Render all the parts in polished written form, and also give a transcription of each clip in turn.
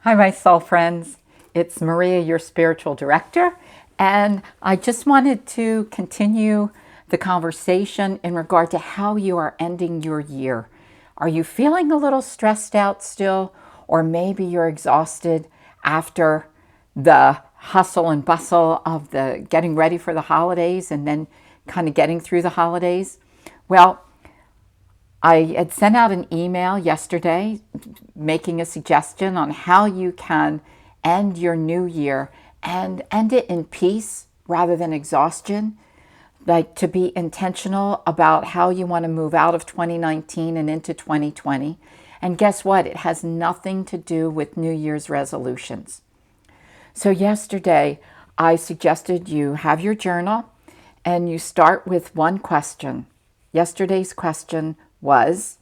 Hi, my soul friends. It's Maria, your spiritual director, and I just wanted to continue the conversation in regard to how you are ending your year. Are you feeling a little stressed out still, or maybe you're exhausted after the hustle and bustle of the getting ready for the holidays and then kind of getting through the holidays? Well, I had sent out an email yesterday making a suggestion on how you can end your new year and end it in peace rather than exhaustion. Like to be intentional about how you want to move out of 2019 and into 2020. And guess what? It has nothing to do with New Year's resolutions. So, yesterday, I suggested you have your journal and you start with one question. Yesterday's question was,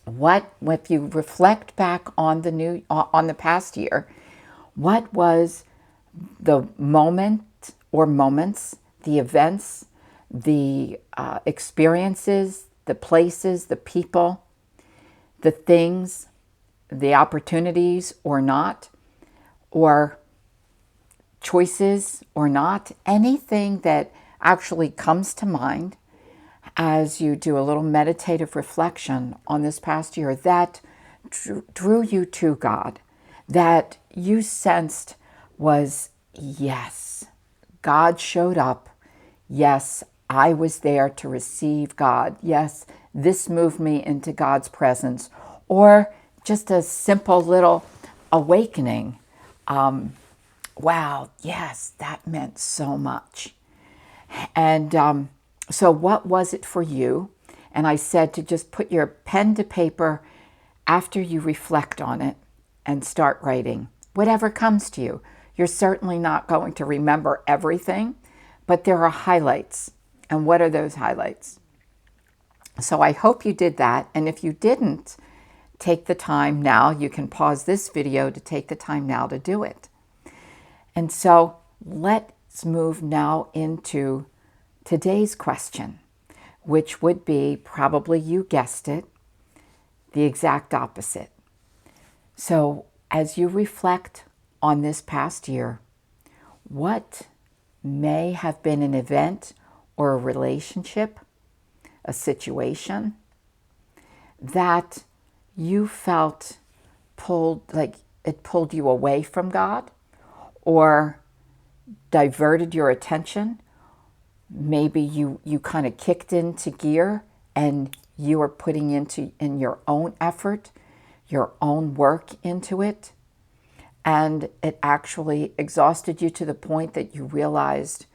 what, if you reflect back on the past year, what was the moment or moments, the events, the experiences, the places, the people, the things, the opportunities or not, or choices or not, anything that actually comes to mind as you do a little meditative reflection on this past year that drew you to God, that you sensed was, yes, God showed up. Yes, I was there to receive God. Yes, this moved me into God's presence. Or just a simple little awakening. Wow, yes, that meant so much. And so, what was it for you? And I said to just put your pen to paper after you reflect on it and start writing. Whatever comes to you. You're certainly not going to remember everything, but there are highlights. And what are those highlights? So I hope you did that. And if you didn't, take the time now. You can pause this video to take the time now to do it. And so let's move now into today's question, which would be, probably you guessed it, the exact opposite. So as you reflect on this past year, what may have been an event or a relationship, a situation that you felt like it pulled you away from God or diverted your attention? Maybe you kind of kicked into gear and you were putting in your own effort, your own work into it, and it actually exhausted you to the point that you realized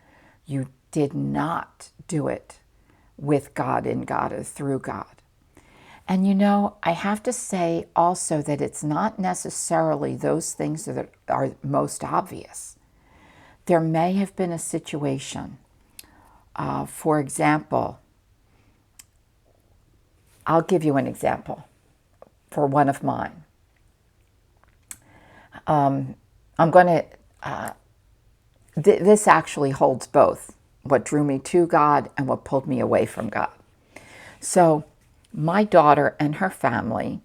you did not do it with God, in God, or through God. And I have to say also that it's not necessarily those things that are most obvious. There may have been a situation. For example, I'll give you an example for one of mine. I'm going to, this actually holds both what drew me to God and what pulled me away from God. So my daughter and her family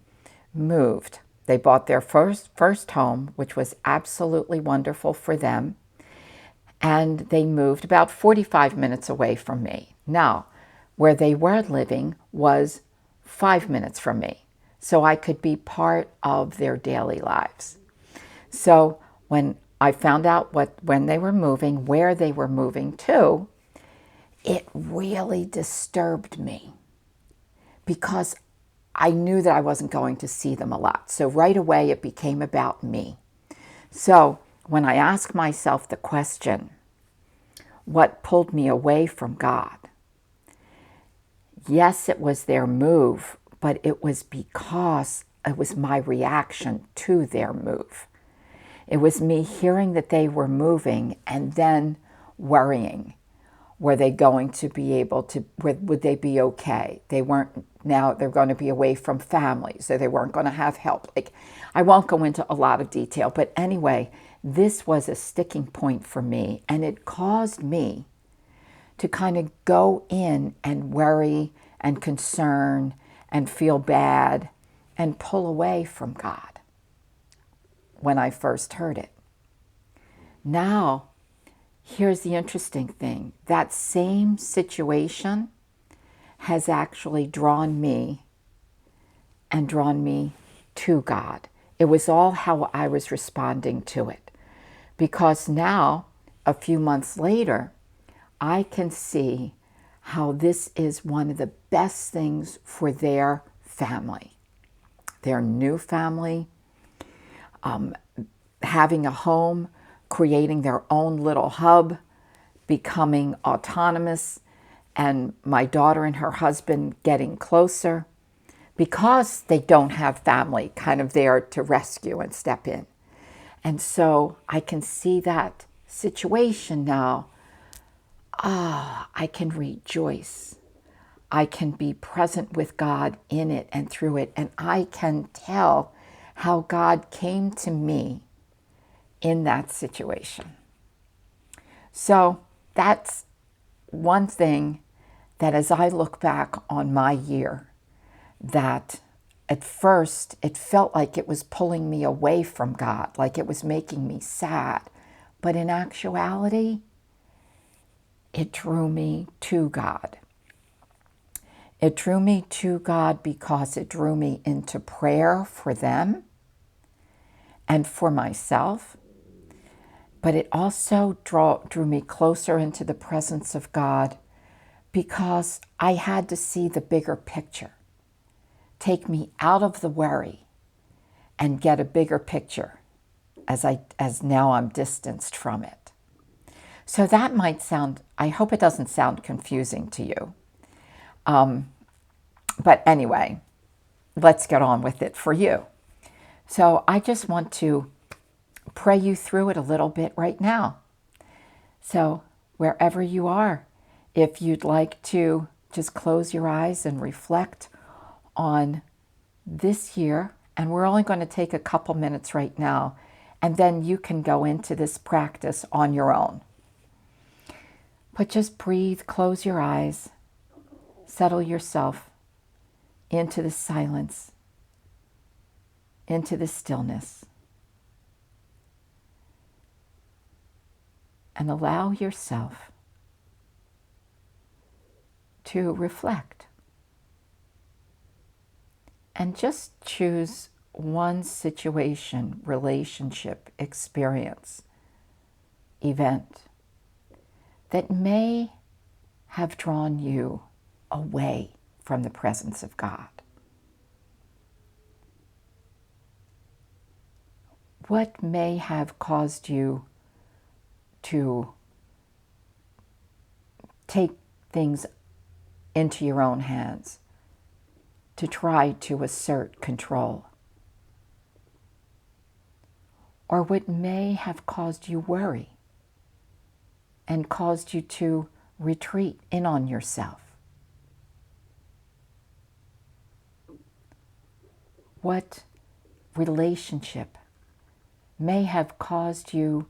moved. They bought their first home, which was absolutely wonderful for them. And they moved about 45 minutes away from me. Now, where they were living was 5 minutes from me, so I could be part of their daily lives. So when I found out when they were moving, where they were moving to, it really disturbed me because I knew that I wasn't going to see them a lot. So right away, it became about me. So when I asked myself the question, what pulled me away from God? Yes, it was their move, but it was because it was my reaction to their move. It was me hearing that they were moving and then worrying. Were they going to be able to, would they be okay? Now they're going to be away from family, so they weren't going to have help. I won't go into a lot of detail, but anyway, this was a sticking point for me, and it caused me to kind of go in and worry and concern and feel bad and pull away from God. when I first heard it. Now, here's the interesting thing. That same situation has actually drawn me to God. It was all how I was responding to it. Because now, a few months later, I can see how this is one of the best things for their family, their new family, having a home, creating their own little hub, becoming autonomous, and my daughter and her husband getting closer because they don't have family kind of there to rescue and step in. And so I can see that situation now. I can rejoice. I can be present with God in it and through it. And I can tell how God came to me in that situation. So that's one thing that as I look back on my year, that at first it felt like it was pulling me away from God, like it was making me sad. But in actuality, it drew me to God. It drew me to God because it drew me into prayer for them and for myself. But it also drew me closer into the presence of God because I had to see the bigger picture. Take me out of the worry and get a bigger picture as now I'm distanced from it. So that might sound, I hope it doesn't sound confusing to you. But anyway, let's get on with it for you. So I just want to pray you through it a little bit right now. So wherever you are, if you'd like to just close your eyes and reflect on this year, and we're only going to take a couple minutes right now, and then you can go into this practice on your own. But just breathe, close your eyes, settle yourself into the silence, into the stillness, and allow yourself to reflect. And just choose one situation, relationship, experience, event that may have drawn you away from the presence of God. What may have caused you to take things into your own hands, to try to assert control? Or what may have caused you worry and caused you to retreat in on yourself? What relationship may have caused you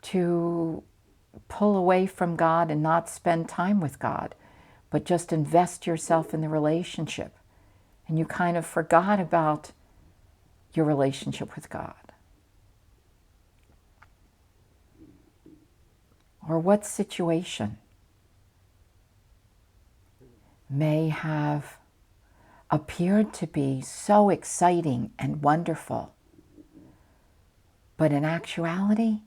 to pull away from God and not spend time with God, but just invest yourself in the relationship, and you kind of forgot about your relationship with God? Or what situation may have appeared to be so exciting and wonderful, but in actuality,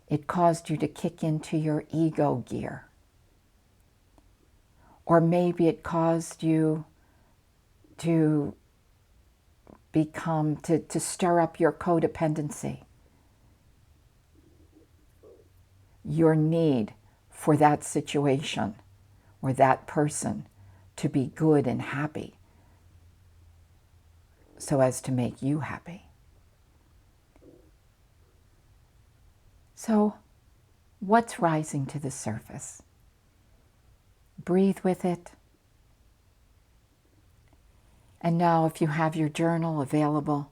it caused you to kick into your ego gear? Or maybe it caused you to to stir up your codependency, your need for that situation or that person to be good and happy so as to make you happy. So, what's rising to the surface? Breathe with it. And now, if you have your journal available,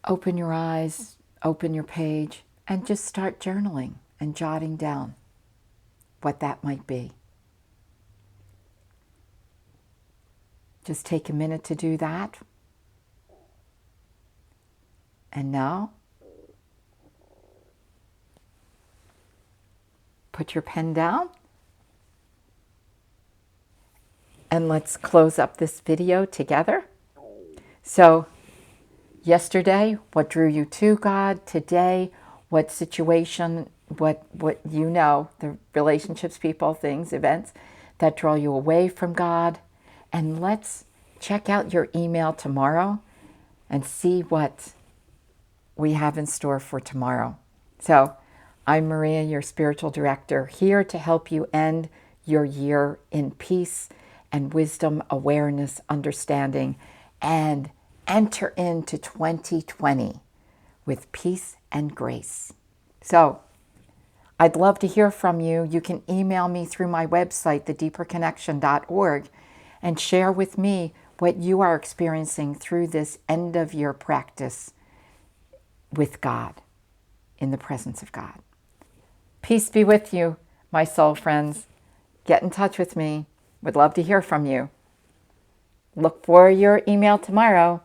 open your eyes, open your page, and just start journaling and jotting down what that might be. Just take a minute to do that. And now, put your pen down. And let's close up this video together. So, yesterday, what drew you to God? Today, what situation, what you know, the relationships, people, things, events that draw you away from God. And let's check out your email tomorrow and see what we have in store for tomorrow. So, I'm Maria, your spiritual director, here to help you end your year in peace and wisdom, awareness, understanding, and enter into 2020 with peace and grace. So, I'd love to hear from you. You can email me through my website, thedeeperconnection.org, and share with me what you are experiencing through this end of year practice with God, in the presence of God. Peace be with you, my soul friends. Get in touch with me. Would love to hear from you. Look for your email tomorrow.